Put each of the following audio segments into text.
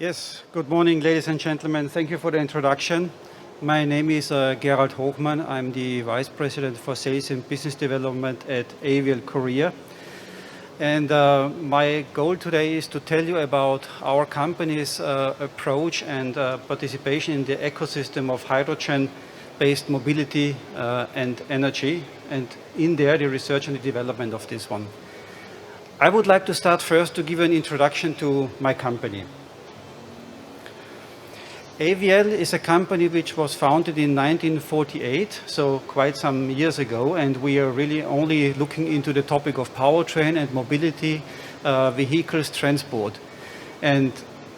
Yes, good morning, ladies and gentlemen. Thank you for the introduction. My name is Gerald Hochman. I'm the Vice President for Sales and Business Development at AVL Korea. And my goal today is to tell you about our company's approach and participation in the ecosystem of hydrogen-based mobility and energy, and in there, the research and the development of this one. I would like to start first to give an introduction to my company. AVL is a company which was founded in 1948, so quite some years ago, and we are really only looking into the topic of powertrain and mobility, vehicles, transport. And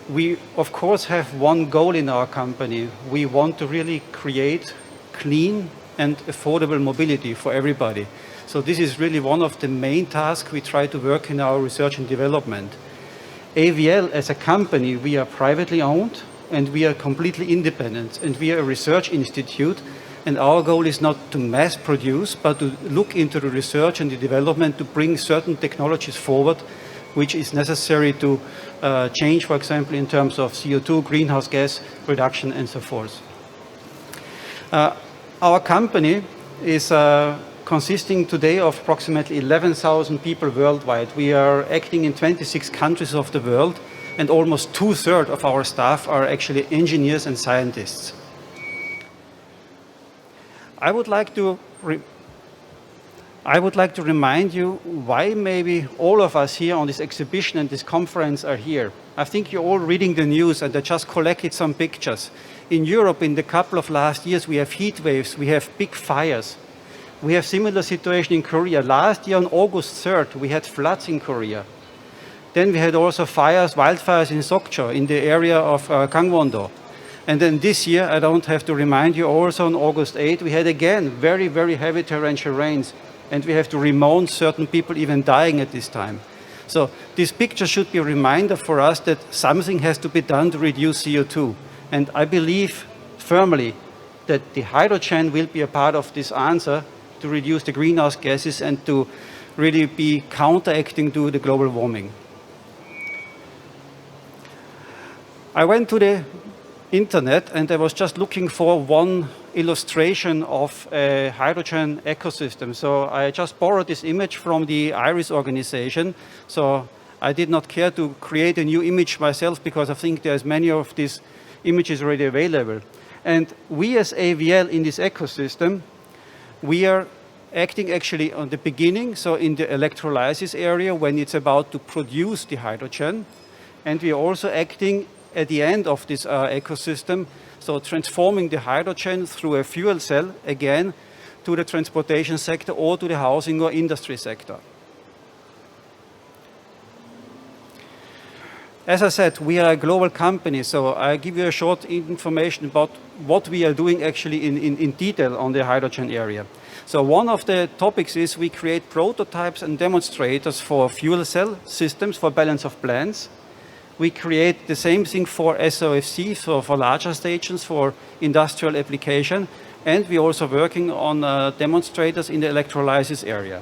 we, of course, have one goal in our company. We want to really create clean and affordable mobility for everybody. So this is really one of the main tasks we try to work in our research and development. AVL as a company, we are privately owned, and we are completely independent, and we are a research institute, and our goal is not to mass produce, but to look into the research and the development to bring certain technologies forward, which is necessary to change, for example, in terms of CO2, greenhouse gas reduction, and so forth. Our company is consisting today of approximately 11,000 people worldwide. We are acting in 26 countries of the world, and almost 2/3 of our staff are actually engineers and scientists. I would like to remind you why maybe all of us here on this exhibition and this conference are here. I think you're all reading the news, and I just collected some pictures. In Europe, in the couple of last years, we have heat waves, we have big fires. We have similar situation in Korea. Last year on August 3rd, we had floods in Korea. Then we had also wildfires in Sokcho, in the area of Gangwon-do. And then this year, I don't have to remind you, also on August 8th, we had again very, very heavy torrential rains. And we have to remount certain people even dying at this time. So this picture should be a reminder for us that something has to be done to reduce CO2. And I believe firmly that the hydrogen will be a part of this answer to reduce the greenhouse gases and to really be counteracting to the global warming. I went to the internet and I was just looking for one illustration of a hydrogen ecosystem. So I just borrowed this image from the IRIS organization. So I did not care to create a new image myself because I think there's many of these images already available. And we as AVL in this ecosystem, we are acting actually on the beginning, so in the electrolysis area when it's about to produce the hydrogen. And we are also acting at the end of this ecosystem, so transforming the hydrogen through a fuel cell, again, to the transportation sector or to the housing or industry sector. As I said, we are a global company, so I give you a short information about what we are doing actually in detail on the hydrogen area. So one of the topics is we create prototypes and demonstrators for fuel cell systems for balance of plants. We create the same thing for SOFC, so for larger stations, for industrial application, and we're also working on demonstrators in the electrolysis area.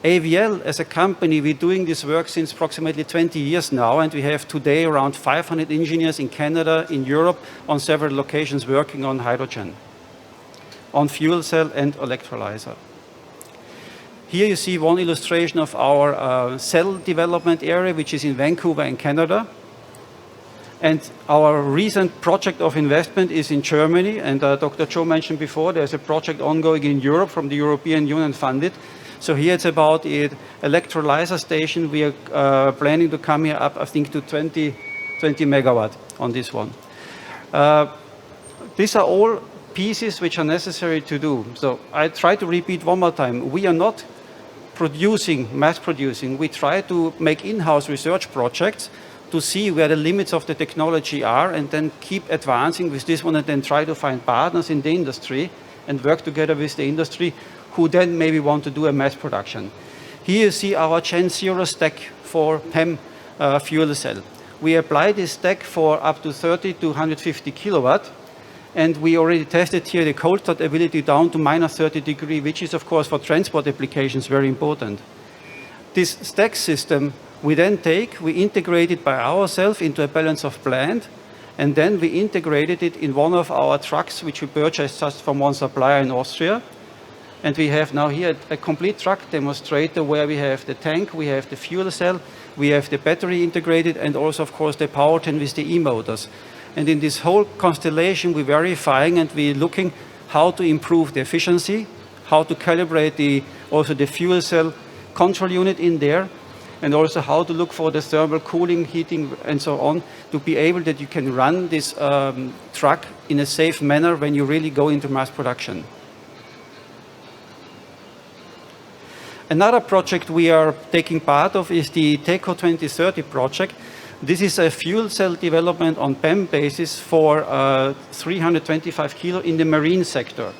AVL, as a company, we're doing this work since approximately 20 years now, and we have today around 500 engineers in Canada, in Europe, on several locations working on hydrogen, on fuel cell and electrolyzer. Here you see one illustration of our cell development area, which is in Vancouver in Canada. And our recent project of investment is in Germany. And Dr. Joe mentioned before, there's a project ongoing in Europe from the European Union funded. So here it's about an electrolyzer station. We are planning to come here up, I think, to 20 megawatt on this one. These are all pieces which are necessary to do. So I try to repeat one more time. We are not mass producing. We try to make in-house research projects to see where the limits of the technology are and then keep advancing with this one and then try to find partners in the industry and work together with the industry who then maybe want to do a mass production. Here you see our Gen 0 stack for PEM fuel cell. We apply this stack for up to 30 to 150 kilowatt. And we already tested here the cold start ability down to minus 30 degrees, which is, of course, for transport applications very important. This stack system We then we integrate it by ourselves into a balance of plant, and then we integrated it in one of our trucks, which we purchased just from one supplier in Austria. And we have now here a complete truck demonstrator where we have the tank, we have the fuel cell, we have the battery integrated, and also, of course, the powertrain with the e-motors. And in this whole constellation, we're verifying and we're looking how to improve the efficiency, how to calibrate also the fuel cell control unit in there, and also how to look for the thermal cooling, heating, and so on, to be able that you can run this truck in a safe manner when you really go into mass production. Another project we are taking part of is the TECO 2030 project. This is a fuel cell development on PEM basis for 325 kilo in the marine sector.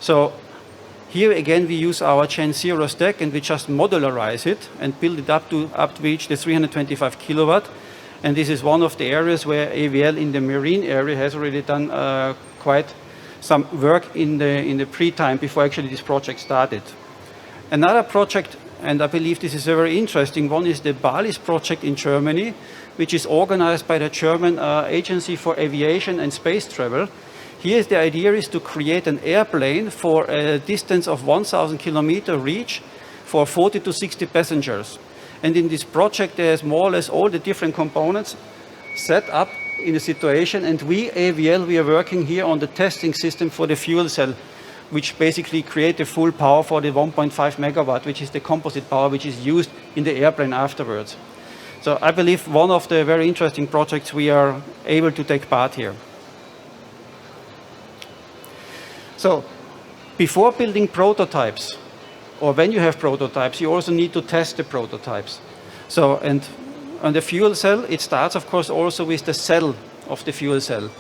So here again we use our Gen 0 stack and we just modularize it and build it up to reach the 325 kilowatt. And this is one of the areas where AVL in the marine area has already done quite some work in the pre-time before actually this project started. Another project, and I believe this is a very interesting one, is the BALIS project in Germany, which is organized by the German Agency for Aviation and Space Travel. Here the idea is to create an airplane for a distance of 1,000 kilometer reach for 40 to 60 passengers. And in this project there's more or less all the different components set up in the situation, and AVL, we are working here on the testing system for the fuel cell, which basically create the full power for the 1.5 megawatt, which is the composite power which is used in the airplane afterwards. So I believe one of the very interesting projects we are able to take part here. So before building prototypes, or when you have prototypes, you also need to test the prototypes. So, and on the fuel cell, it starts of course also with the cell of the fuel cell.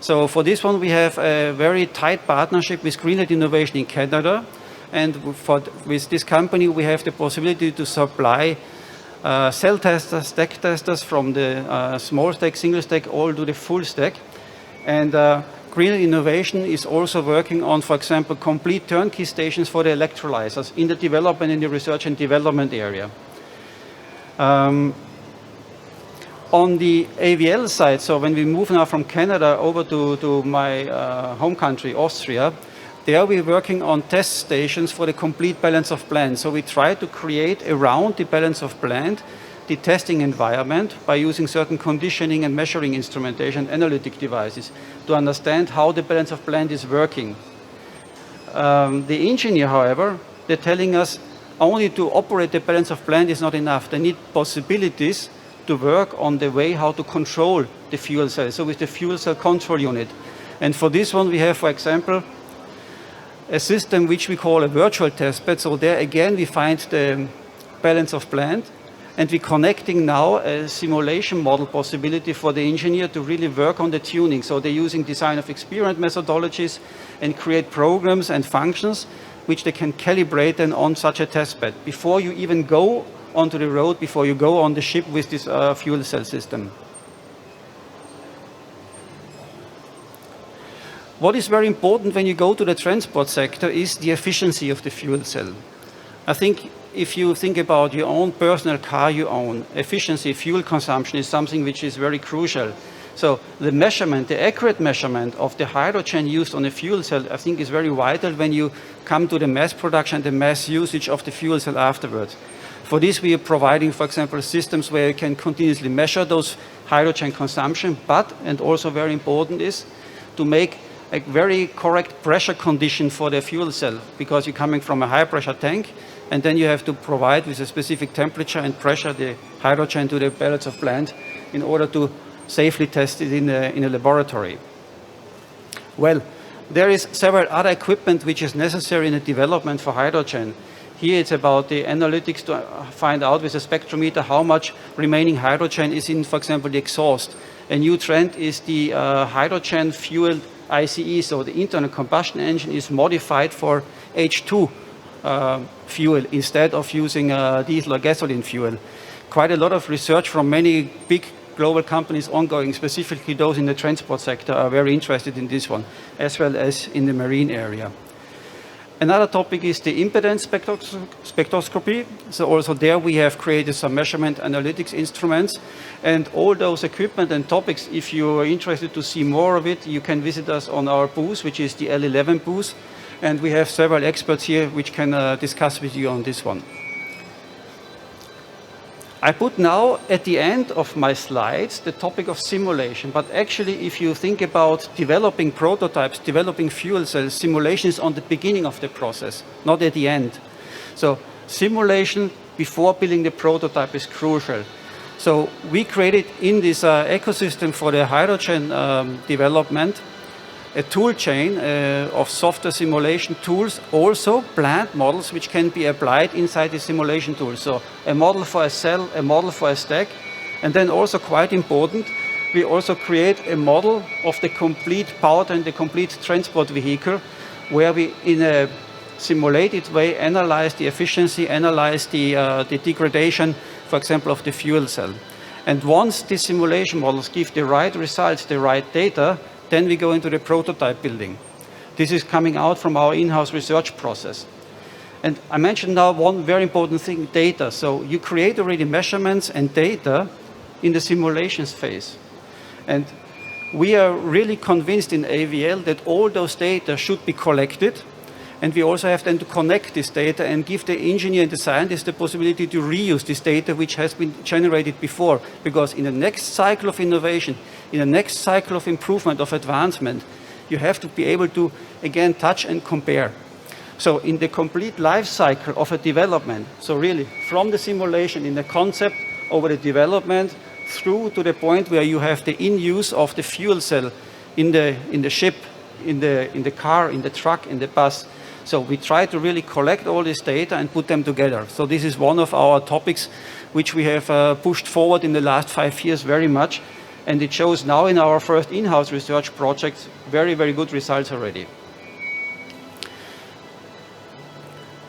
So for this one, we have a very tight partnership with Greenlight Innovation in Canada. And with this company, we have the possibility to supply cell testers, stack testers from the small stack, single stack, all to the full stack. And Greenlight Innovation is also working on, for example, complete turnkey stations for the electrolyzers in the development, in the research and development area. On the AVL side, so when we move now from Canada over to my home country, Austria, there we're working on test stations for the complete balance of plant. So we try to create around the balance of plant the testing environment by using certain conditioning and measuring instrumentation, analytic devices, to understand how the balance of plant is working. The engineer, however, they're telling us only to operate the balance of plant is not enough. They need possibilities to work on the way how to control the fuel cell, so with the fuel cell control unit. And for this one we have, for example, a system which we call a virtual test bed. So there again we find the balance of plant, and we're connecting now a simulation model possibility for the engineer to really work on the tuning. So they're using design of experiment methodologies and create programs and functions which they can calibrate then on such a test bed before you even go onto the road, before you go on the ship with this fuel cell system. What is very important when you go to the transport sector is the efficiency of the fuel cell. I think if you think about your own personal car you own, efficiency, fuel consumption is something which is very crucial. So the measurement, the accurate measurement of the hydrogen used on a fuel cell, I think is very vital when you come to the mass production, the mass usage of the fuel cell afterwards. For this, we are providing, for example, systems where you can continuously measure those hydrogen consumption, but, and also very important is, to make a very correct pressure condition for the fuel cell, because you're coming from a high pressure tank, and then you have to provide with a specific temperature and pressure the hydrogen to the balance of plant in order to safely test it in a laboratory. Well, there is several other equipment which is necessary in the development for hydrogen. Here it's about the analytics to find out with a spectrometer how much remaining hydrogen is in, for example, the exhaust. A new trend is the hydrogen fueled ICE, so the internal combustion engine is modified for H2 fuel instead of using diesel or gasoline fuel. Quite a lot of research from many big global companies ongoing, specifically those in the transport sector, are very interested in this one, as well as in the marine area. Another topic is the impedance spectroscopy. So also there we have created some measurement analytics instruments, and all those equipment and topics, if you are interested to see more of it, you can visit us on our booth, which is the L11 booth, and we have several experts here which can discuss with you on this one. I put now at the end of my slides the topic of simulation, but actually if you think about developing prototypes, developing fuel cells, simulation is on the beginning of the process, not at the end. So simulation before building the prototype is crucial. So we created in this ecosystem for the hydrogen development a tool chain of software simulation tools, also plant models which can be applied inside the simulation tool. So a model for a cell, a model for a stack, and then also quite important, we also create a model of the complete powertrain, the complete transport vehicle, where we in a simulated way analyze the efficiency, analyze the degradation, for example, of the fuel cell. And once the simulation models give the right results, the right data, then we go into the prototype building. This is coming out from our in-house research process. And I mentioned now one very important thing, data. So you create already measurements and data in the simulations phase. And we are really convinced in AVL that all those data should be collected. And we also have then to connect this data and give the engineer and the scientist the possibility to reuse this data which has been generated before. Because in the next cycle of innovation, in the next cycle of improvement, of advancement, you have to be able to, again, touch and compare. So in the complete life cycle of a development, so really from the simulation in the concept over the development through to the point where you have the in-use of the fuel cell in the ship, in the car, in the truck, in the bus. So we try to really collect all this data and put them together. So this is one of our topics which we have pushed forward in the last 5 years very much. And it shows now in our first in-house research projects very, very good results already.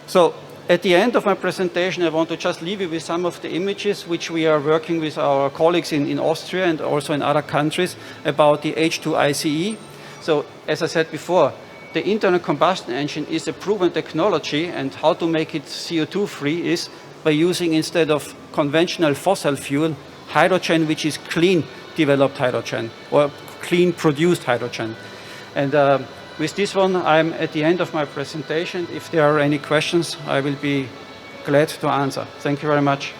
So at the end of my presentation, I want to just leave you with some of the images which we are working with our colleagues in Austria and also in other countries about the H2ICE. So as I said before, the internal combustion engine is a proven technology, and how to make it CO2 free is by using, instead of conventional fossil fuel, hydrogen which is clean developed hydrogen or clean produced hydrogen. And with this one, I'm at the end of my presentation. If there are any questions, I will be glad to answer. Thank you very much.